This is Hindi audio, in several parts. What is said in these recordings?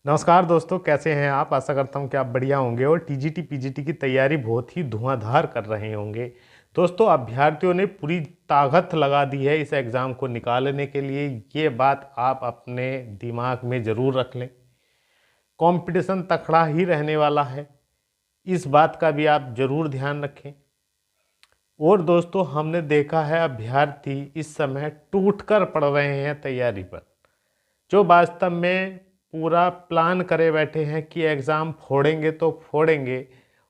नमस्कार दोस्तों, कैसे हैं आप। आशा करता हूं कि आप बढ़िया होंगे और टीजीटी पीजीटी की तैयारी बहुत ही धुआंधार कर रहे होंगे। दोस्तों, अभ्यर्थियों ने पूरी ताकत लगा दी है इस एग्ज़ाम को निकालने के लिए। ये बात आप अपने दिमाग में ज़रूर रख लें। कंपटीशन तगड़ा ही रहने वाला है, इस बात का भी आप ज़रूर ध्यान रखें। और दोस्तों, हमने देखा है अभ्यर्थी इस समय टूट कर पड़ रहे हैं तैयारी पर, जो वास्तव में पूरा प्लान करे बैठे हैं कि एग्ज़ाम फोड़ेंगे तो फोड़ेंगे।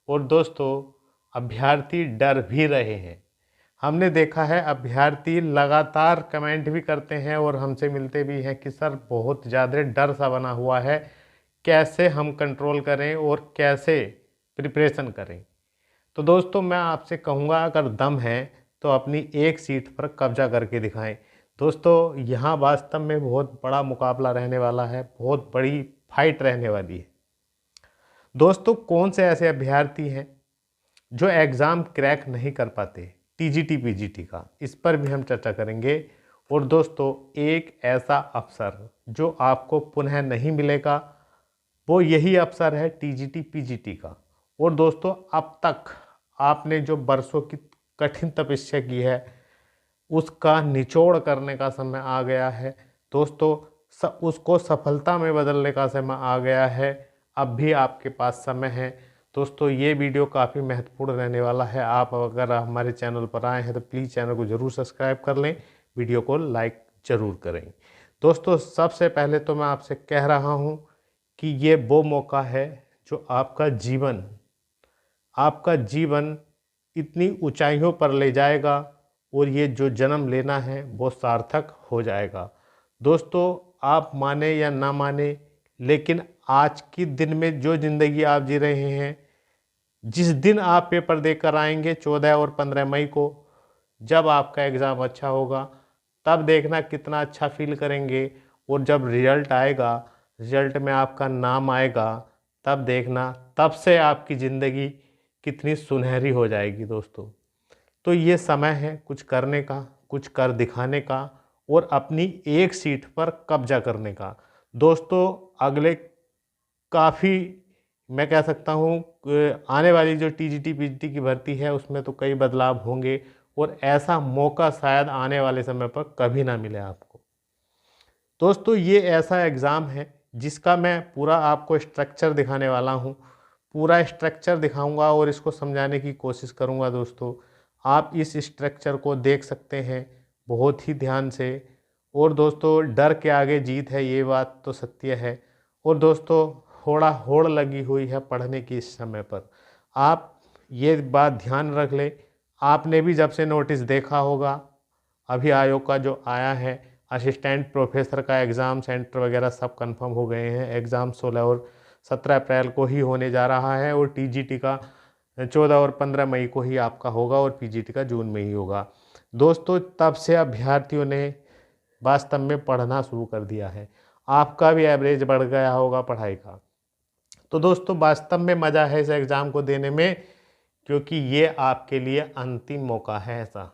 और दोस्तों, अभ्यर्थी डर भी रहे हैं। हमने देखा है अभ्यर्थी लगातार कमेंट भी करते हैं और हमसे मिलते भी हैं कि सर बहुत ज़्यादा डर सा बना हुआ है, कैसे हम कंट्रोल करें और कैसे प्रिपरेशन करें। तो दोस्तों, मैं आपसे कहूँगा अगर दम है तो अपनी एक सीट पर कब्जा करके दिखाएं। दोस्तों, यहाँ वास्तव में बहुत बड़ा मुकाबला रहने वाला है, बहुत बड़ी फाइट रहने वाली है। दोस्तों, कौन से ऐसे अभ्यर्थी हैं जो एग्ज़ाम क्रैक नहीं कर पाते टीजीटी पीजीटी का, इस पर भी हम चर्चा करेंगे। और दोस्तों, एक ऐसा अवसर जो आपको पुनः नहीं मिलेगा, वो यही अवसर है टीजीटी पीजीटी का। और दोस्तों, अब तक आपने जो बरसों की कठिन तपस्या की है, उसका निचोड़ करने का समय आ गया है। दोस्तों, उसको सफलता में बदलने का समय आ गया है। अब भी आपके पास समय है। दोस्तों, ये वीडियो काफ़ी महत्वपूर्ण रहने वाला है। आप अगर हमारे चैनल पर आए हैं तो प्लीज़ चैनल को ज़रूर सब्सक्राइब कर लें, वीडियो को लाइक ज़रूर करें। दोस्तों, सबसे पहले तो मैं आपसे कह रहा हूँ कि ये वो मौका है जो आपका जीवन इतनी ऊंचाइयों पर ले जाएगा और ये जो जन्म लेना है वो सार्थक हो जाएगा। दोस्तों, आप माने या ना माने, लेकिन आज के दिन में जो ज़िंदगी आप जी रहे हैं, जिस दिन आप पेपर देकर आएंगे 14 और 15 मई को, जब आपका एग्ज़ाम अच्छा होगा, तब देखना कितना अच्छा फील करेंगे। और जब रिजल्ट आएगा, रिजल्ट में आपका नाम आएगा, तब देखना, तब से आपकी ज़िंदगी कितनी सुनहरी हो जाएगी। दोस्तों, तो ये समय है कुछ करने का, कुछ कर दिखाने का और अपनी एक सीट पर कब्जा करने का। दोस्तों, अगले काफ़ी, मैं कह सकता हूँ आने वाली जो टीजीटी पीजीटी की भर्ती है उसमें तो कई बदलाव होंगे और ऐसा मौका शायद आने वाले समय पर कभी ना मिले आपको। दोस्तों, ये ऐसा एग्ज़ाम है जिसका मैं पूरा आपको स्ट्रक्चर दिखाने वाला हूँ। पूरा स्ट्रक्चर दिखाऊंगा और इसको समझाने की कोशिश करूँगा। दोस्तों, आप इस स्ट्रक्चर को देख सकते हैं बहुत ही ध्यान से। और दोस्तों, डर के आगे जीत है, ये बात तो सत्य है। और दोस्तों, होड़ा होड़ लगी हुई है पढ़ने की इस समय पर। आप ये बात ध्यान रख लें। आपने भी जब से नोटिस देखा होगा, अभी आयोग का जो आया है, असिस्टेंट प्रोफेसर का एग्ज़ाम सेंटर वगैरह सब कंफर्म हो गए हैं। एग्ज़ाम 16 और 17 अप्रैल को ही होने जा रहा है और टीजीटी का 14 और 15 मई को ही आपका होगा और पीजीटी का जून में ही होगा। दोस्तों, तब से अभ्यर्थियों ने वास्तव में पढ़ना शुरू कर दिया है। आपका भी एवरेज बढ़ गया होगा पढ़ाई का। तो दोस्तों, वास्तव में मज़ा है इस एग्ज़ाम को देने में, क्योंकि ये आपके लिए अंतिम मौका है ऐसा,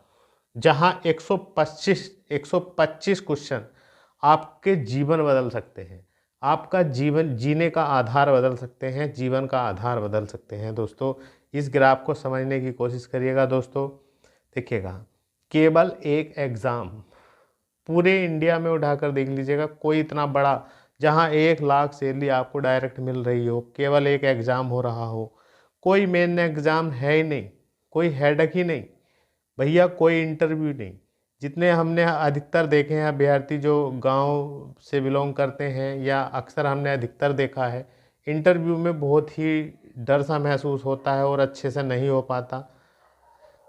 जहां 125 क्वेश्चन आपके जीवन बदल सकते हैं, आपका जीवन जीने का आधार बदल सकते हैं, जीवन का आधार बदल सकते हैं। दोस्तों, इस ग्राफ को समझने की कोशिश करिएगा। दोस्तों, देखिएगा, केवल एक एग्ज़ाम पूरे इंडिया में उठाकर देख लीजिएगा, कोई इतना बड़ा जहां 1 लाख सैलरी आपको डायरेक्ट मिल रही हो, केवल एक एग्ज़ाम हो रहा हो, कोई मेन एग्ज़ाम है ही नहीं, कोई हेडक ही नहीं भैया, कोई इंटरव्यू नहीं। जितने हमने अधिकतर देखे हैं अभ्यर्थी जो गांव से बिलोंग करते हैं, या अक्सर हमने अधिकतर देखा है, इंटरव्यू में बहुत ही डर सा महसूस होता है और अच्छे से नहीं हो पाता।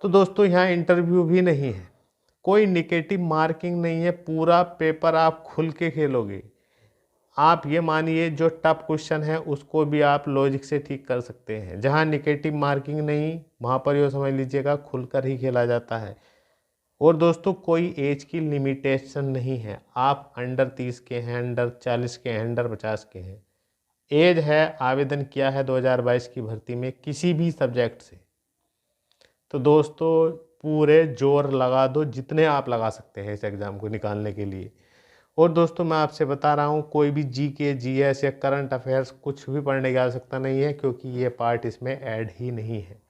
तो दोस्तों, यहाँ इंटरव्यू भी नहीं है, कोई निगेटिव मार्किंग नहीं है, पूरा पेपर आप खुल के खेलोगे। आप ये मानिए जो टफ क्वेश्चन है उसको भी आप लॉजिक से ठीक कर सकते हैं। जहाँ निगेटिव मार्किंग नहीं, वहाँ पर ये समझ लीजिएगा खुलकर ही खेला जाता है। और दोस्तों, कोई एज की लिमिटेशन नहीं है। आप अंडर 30 के हैं, अंडर 40 के हैं, अंडर 50 के हैं, एज है, आवेदन किया है 2022 की भर्ती में किसी भी सब्जेक्ट से, तो दोस्तों पूरे जोर लगा दो जितने आप लगा सकते हैं इस एग्ज़ाम को निकालने के लिए। और दोस्तों मैं आपसे बता रहा हूँ, कोई भी जीके, जीएस या करंट अफेयर्स कुछ भी पढ़ने की आवश्यकता नहीं है, क्योंकि ये पार्ट इसमें ऐड ही नहीं है।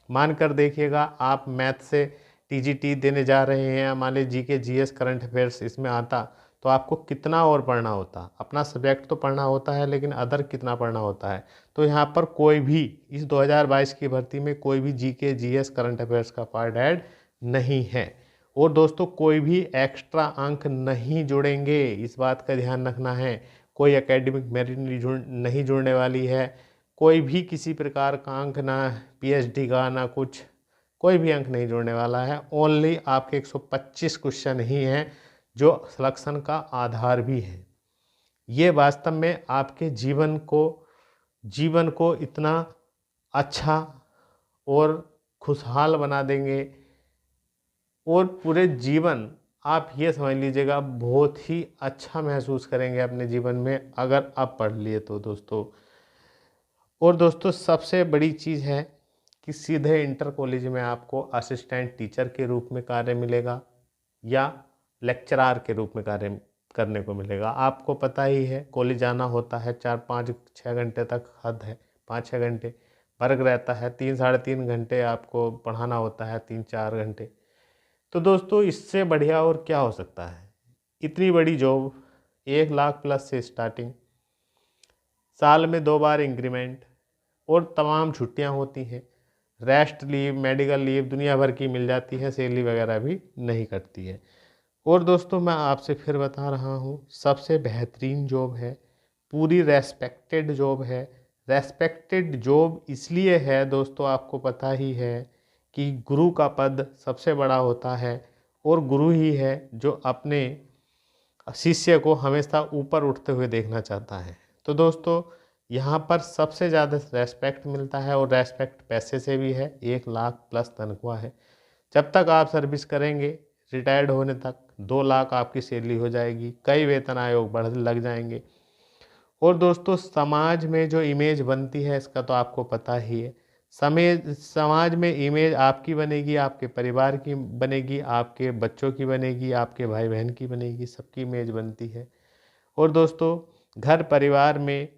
मान कर देखिएगा, आप मैथ से टीजीटी देने जा रहे हैं, मान लीजिए जीके, जीएस, करंट अफेयर्स इसमें आता, तो आपको कितना और पढ़ना होता। अपना सब्जेक्ट तो पढ़ना होता है, लेकिन अदर कितना पढ़ना होता है। तो यहाँ पर कोई भी इस 2022 की भर्ती में कोई भी जीके, जीएस, करंट अफेयर्स का पार्ट ऐड नहीं है। और दोस्तों कोई भी एक्स्ट्रा अंक नहीं जुड़ेंगे, इस बात का ध्यान रखना है। कोई एकेडमिक मेरिट नहीं जुड़ने वाली है। कोई भी किसी प्रकार का अंक, ना पीएचडी का, ना कुछ, कोई भी अंक नहीं जुड़ने वाला है। ओनली आपके 125 क्वेश्चन ही हैं जो सिलेक्शन का आधार भी है। ये वास्तव में आपके जीवन को इतना अच्छा और खुशहाल बना देंगे, और पूरे जीवन आप ये समझ लीजिएगा बहुत ही अच्छा महसूस करेंगे अपने जीवन में, अगर आप पढ़ लिए तो दोस्तों। और दोस्तों सबसे बड़ी चीज़ है कि सीधे इंटर कॉलेज में आपको असिस्टेंट टीचर के रूप में कार्य मिलेगा या लेक्चरार के रूप में कार्य करने को मिलेगा। आपको पता ही है, कॉलेज जाना होता है 4-5-6 घंटे तक, हद है 5-6 घंटे, वर्ग रहता है 3-3.5 घंटे, आपको पढ़ाना होता है 3-4 घंटे। तो दोस्तों इससे बढ़िया और क्या हो सकता है। इतनी बड़ी जॉब, 1 लाख प्लस से स्टार्टिंग, साल में 2 बार इंक्रीमेंट, और तमाम छुट्टियां होती हैं, रेस्ट लीव, मेडिकल लीव दुनिया भर की मिल जाती है, सैलरी वगैरह भी नहीं कटती है। और दोस्तों मैं आपसे फिर बता रहा हूँ, सबसे बेहतरीन जॉब है, पूरी रेस्पेक्टेड जॉब है। रेस्पेक्टेड जॉब इसलिए है दोस्तों, आपको पता ही है कि गुरु का पद सबसे बड़ा होता है, और गुरु ही है जो अपने शिष्य को हमेशा ऊपर उठते हुए देखना चाहता है। तो दोस्तों यहाँ पर सबसे ज़्यादा रेस्पेक्ट मिलता है, और रेस्पेक्ट पैसे से भी है। 1 लाख प्लस तनख्वाह है। जब तक आप सर्विस करेंगे, रिटायर्ड होने तक 2 लाख आपकी सैलरी हो जाएगी, कई वेतन आयोग बढ़ लग जाएंगे। और दोस्तों समाज में जो इमेज बनती है, इसका तो आपको पता ही है। समाज में इमेज आपकी बनेगी, आपके परिवार की बनेगी, आपके बच्चों की बनेगी, आपके भाई बहन की बनेगी, सबकी इमेज बनती है। और दोस्तों घर परिवार में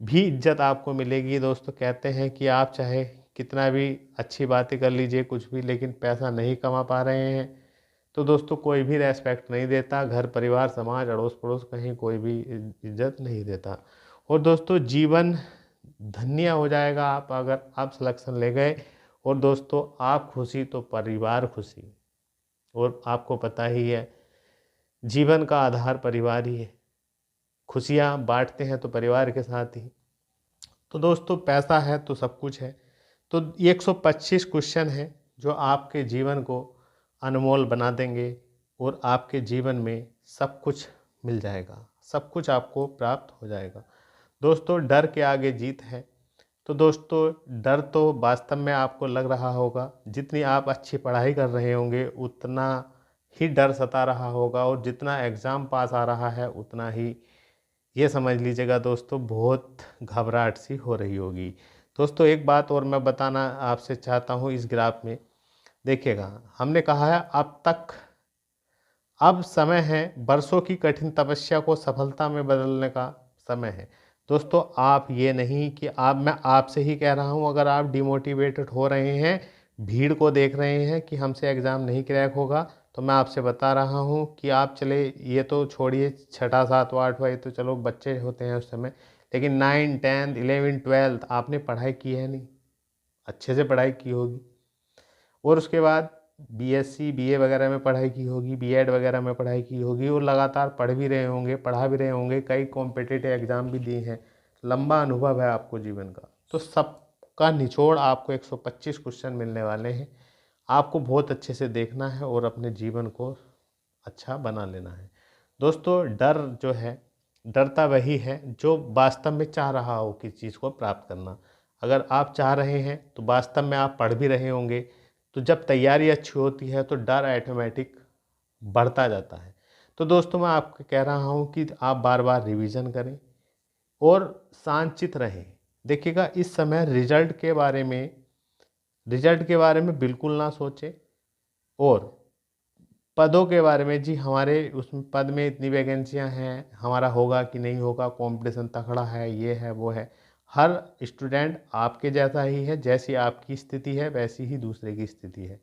भी इज्जत आपको मिलेगी। दोस्तों कहते हैं कि आप चाहे कितना भी अच्छी बातें कर लीजिए कुछ भी, लेकिन पैसा नहीं कमा पा रहे हैं तो दोस्तों कोई भी रेस्पेक्ट नहीं देता। घर परिवार, समाज, अड़ोस पड़ोस, कहीं कोई भी इज्जत नहीं देता। और दोस्तों जीवन धन्य हो जाएगा आप, अगर आप सिलेक्शन ले गए। और दोस्तों आप खुशी तो परिवार खुशी, और आपको पता ही है जीवन का आधार परिवार ही है। खुशियाँ बांटते हैं तो परिवार के साथ ही। तो दोस्तों पैसा है तो सब कुछ है। तो 125 क्वेश्चन हैं जो आपके जीवन को अनमोल बना देंगे, और आपके जीवन में सब कुछ मिल जाएगा, सब कुछ आपको प्राप्त हो जाएगा। दोस्तों डर के आगे जीत है। तो दोस्तों डर तो वास्तव में आपको लग रहा होगा, जितनी आप अच्छी पढ़ाई कर रहे होंगे उतना ही डर सता रहा होगा, और जितना एग्ज़ाम पास आ रहा है उतना ही, ये समझ लीजिएगा दोस्तों, बहुत घबराहट सी हो रही होगी। दोस्तों एक बात और मैं बताना आपसे चाहता हूँ, इस ग्राफ में देखिएगा, हमने कहा है अब समय है वर्षों की कठिन तपस्या को सफलता में बदलने का समय है। दोस्तों आप ये नहीं कि मैं आपसे ही कह रहा हूँ, अगर आप डिमोटिवेटेड हो रहे हैं, भीड़ को देख रहे हैं कि हमसे एग्ज़ाम नहीं क्रैक होगा, तो मैं आपसे बता रहा हूँ कि आप चले, ये तो छोड़िए 6, 7, 8 ये तो चलो बच्चे होते हैं उस समय, लेकिन 9, 10, 11, 12 आपने पढ़ाई की है नहीं, अच्छे से पढ़ाई की होगी। और उसके बाद बीएससी, बीए वगैरह में पढ़ाई की होगी, बीएड वगैरह में पढ़ाई की होगी, और लगातार पढ़ भी रहे होंगे, पढ़ा भी रहे होंगे, कई कॉम्पिटिटिव एग्ज़ाम भी दिए हैं, लंबा अनुभव है आपको जीवन का। तो सबका निचोड़ आपको 125 क्वेश्चन मिलने वाले हैं। आपको बहुत अच्छे से देखना है और अपने जीवन को अच्छा बना लेना है। दोस्तों डर जो है, डरता वही है जो वास्तव में चाह रहा हो किस चीज़ को प्राप्त करना। अगर आप चाह रहे हैं तो वास्तव में आप पढ़ भी रहे होंगे, तो जब तैयारी अच्छी होती है तो डर ऑटोमेटिक बढ़ता जाता है। तो दोस्तों मैं आपको कह रहा हूँ कि आप बार बार रिवीजन करें और शांतचित्त रहें। देखिएगा इस समय रिजल्ट के बारे में बिल्कुल ना सोचें, और पदों के बारे में जी, हमारे उस पद में इतनी वैकेंसियां हैं, हमारा होगा कि नहीं होगा, कंपटीशन तगड़ा है, ये है वो है। हर स्टूडेंट आपके जैसा ही है, जैसी आपकी स्थिति है वैसी ही दूसरे की स्थिति है।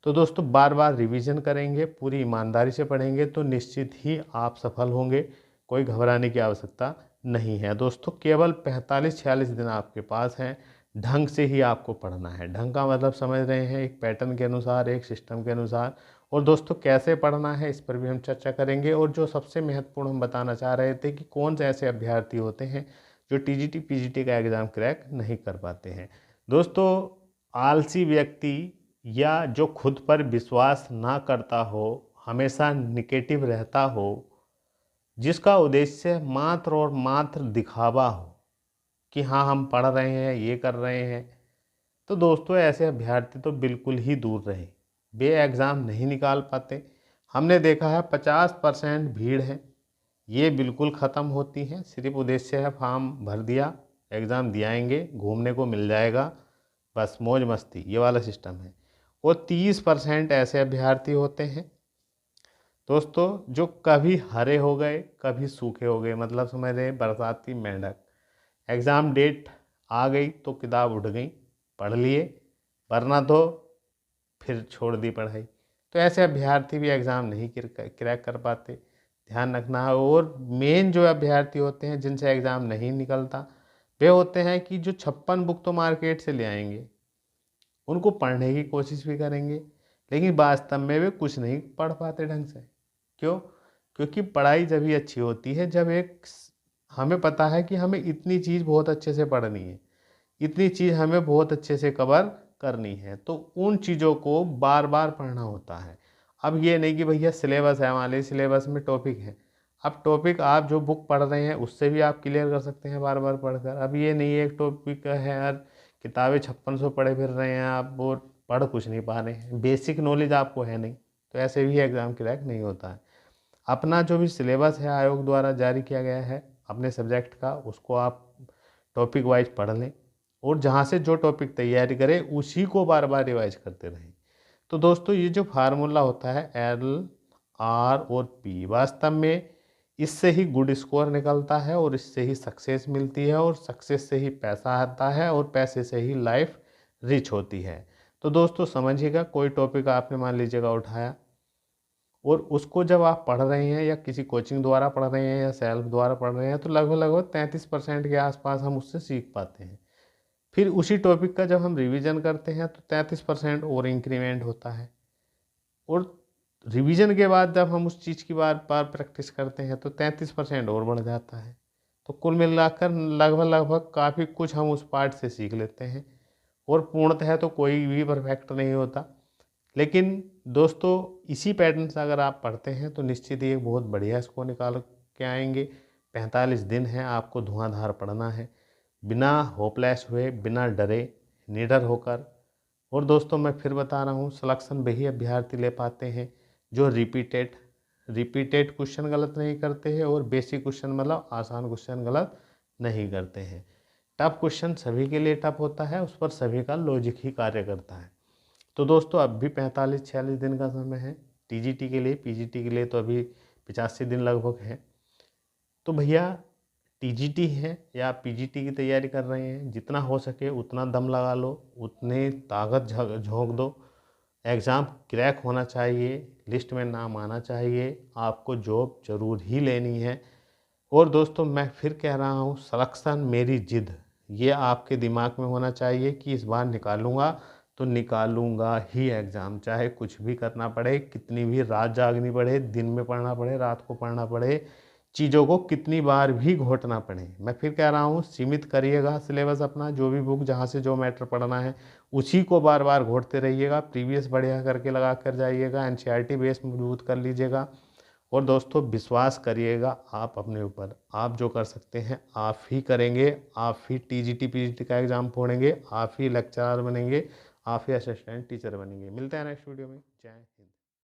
तो दोस्तों बार बार रिवीजन करेंगे, पूरी ईमानदारी से पढ़ेंगे तो निश्चित ही आप सफल होंगे। कोई घबराने की आवश्यकता नहीं है दोस्तों। केवल 45-46 दिन आपके पास हैं। ढंग से ही आपको पढ़ना है। ढंग का मतलब समझ रहे हैं, एक पैटर्न के अनुसार, एक सिस्टम के अनुसार। और दोस्तों कैसे पढ़ना है इस पर भी हम चर्चा करेंगे। और जो सबसे महत्वपूर्ण हम बताना चाह रहे थे कि कौन से ऐसे अभ्यर्थी होते हैं जो टीजीटी पीजीटी का एग्ज़ाम क्रैक नहीं कर पाते हैं। दोस्तों आलसी व्यक्ति या जो खुद पर विश्वास ना करता हो, हमेशा निगेटिव रहता हो, जिसका उद्देश्य मात्र और मात्र दिखावा हो कि हाँ हम पढ़ रहे हैं, ये कर रहे हैं, तो दोस्तों ऐसे अभ्यर्थी तो बिल्कुल ही दूर रहे। वे एग्ज़ाम नहीं निकाल पाते। हमने देखा है 50% भीड़ है, ये बिल्कुल ख़त्म होती है। सिर्फ उद्देश्य है फॉर्म भर दिया, एग्ज़ाम दियाएंगे, घूमने को मिल जाएगा, बस मौज मस्ती, ये वाला सिस्टम है। और 30% ऐसे अभ्यर्थी होते हैं दोस्तों जो कभी हरे हो गए कभी सूखे हो गए, मतलब समझ रहे बरसाती मेंढक। एग्ज़ाम डेट आ गई तो किताब उठ गई, पढ़ लिए, वरना तो फिर छोड़ दी पढ़ाई। तो ऐसे अभ्यर्थी भी एग्ज़ाम नहीं क्रैक कर पाते, ध्यान रखना है। और मेन जो अभ्यर्थी होते हैं जिनसे एग्ज़ाम नहीं निकलता, वे होते हैं कि जो 56 बुक तो मार्केट से ले आएंगे, उनको पढ़ने की कोशिश भी करेंगे, लेकिन वास्तव में वे कुछ नहीं पढ़ पाते ढंग से। क्यों? क्योंकि पढ़ाई जब ही अच्छी होती है जब हमें पता है कि हमें इतनी चीज़ बहुत अच्छे से पढ़नी है, इतनी चीज़ हमें बहुत अच्छे से कवर करनी है, तो उन चीज़ों को बार बार पढ़ना होता है। अब ये नहीं कि भैया सिलेबस है, हमारे सिलेबस में टॉपिक है, अब टॉपिक आप जो बुक पढ़ रहे हैं उससे भी आप क्लियर कर सकते हैं बार बार पढ़कर। अब ये नहीं है एक टॉपिक है यार, किताबें 5600 पढ़े फिर रहे हैं आप और पढ़ कुछ नहीं पा रहे हैं, बेसिक नॉलेज आपको है नहीं, तो ऐसे भी एग्ज़ाम क्रैक नहीं होता है। अपना जो भी सिलेबस है आयोग द्वारा जारी किया गया है अपने सब्जेक्ट का, उसको आप टॉपिक वाइज पढ़ लें और जहाँ से जो टॉपिक तैयारी करें उसी को बार बार रिवाइज करते रहें। तो दोस्तों ये जो फार्मूला होता है एल आर और पी, वास्तव में इससे ही गुड स्कोर निकलता है और इससे ही सक्सेस मिलती है और सक्सेस से ही पैसा आता है और पैसे से ही लाइफ रिच होती है। तो दोस्तों समझिएगा, कोई टॉपिक आपने मान लीजिएगा उठाया और उसको जब आप पढ़ रहे हैं या किसी कोचिंग द्वारा पढ़ रहे हैं या सेल्फ द्वारा पढ़ रहे हैं तो लगभग लगभग 33% के आसपास हम उससे सीख पाते हैं। फिर उसी टॉपिक का जब हम रिवीजन करते हैं तो 33% और इंक्रीमेंट होता है। और रिवीजन के बाद जब हम उस चीज़ की बार बार प्रैक्टिस करते हैं तो 33% और बढ़ जाता है। तो कुल मिलाकर लगभग लगभग काफ़ी कुछ हम उस पार्ट से सीख लेते हैं। और पूर्णतः तो कोई भी परफेक्ट नहीं होता, लेकिन दोस्तों इसी पैटर्न से अगर आप पढ़ते हैं तो निश्चित ही एक बहुत बढ़िया स्कोर निकाल के आएंगे। 45 दिन है, आपको धुआंधार पढ़ना है, बिना होपलेस हुए, बिना डरे, निडर होकर। और दोस्तों मैं फिर बता रहा हूँ, सिलेक्शन वही अभ्यर्थी ले पाते हैं जो रिपीटेड क्वेश्चन गलत नहीं करते हैं और बेसिक क्वेश्चन मतलब आसान क्वेश्चन गलत नहीं करते हैं। टफ क्वेश्चन सभी के लिए टफ होता है, उस पर सभी का लॉजिक ही कार्य करता है। तो दोस्तों अब भी 45-46 दिन का समय है टीजीटी के लिए। पीजीटी के लिए तो अभी 85 दिन लगभग है। तो भैया टीजीटी है या पीजीटी की तैयारी कर रहे हैं, जितना हो सके उतना दम लगा लो, उतने ताकत झोंक दो। एग्ज़ाम क्रैक होना चाहिए, लिस्ट में नाम आना चाहिए, आपको जॉब जरूर ही लेनी है। और दोस्तों मैं फिर कह रहा हूँ, सिलेक्शन मेरी जिद, ये आपके दिमाग में होना चाहिए कि इस बार निकालूंगा तो निकालूंगा ही एग्ज़ाम, चाहे कुछ भी करना पड़े, कितनी भी रात जागनी पड़े, दिन में पढ़ना पड़े, रात को पढ़ना पड़े, चीज़ों को कितनी बार भी घोटना पड़े। मैं फिर कह रहा हूँ सीमित करिएगा सिलेबस अपना, जो भी बुक जहाँ से जो मैटर पढ़ना है उसी को बार बार घोटते रहिएगा, प्रीवियस बढ़िया करके लगा कर जाइएगा, एनसीईआरटी बेस मजबूत कर लीजिएगा। और दोस्तों विश्वास करिएगा आप अपने ऊपर, आप जो कर सकते हैं आप ही करेंगे, आप ही टीजीटी पीजीटी का एग्ज़ाम फोड़ेंगे, आप ही लेक्चरर बनेंगे, आप ही असिस्टेंट टीचर बनेंगे। मिलते हैं नेक्स्ट वीडियो में। जय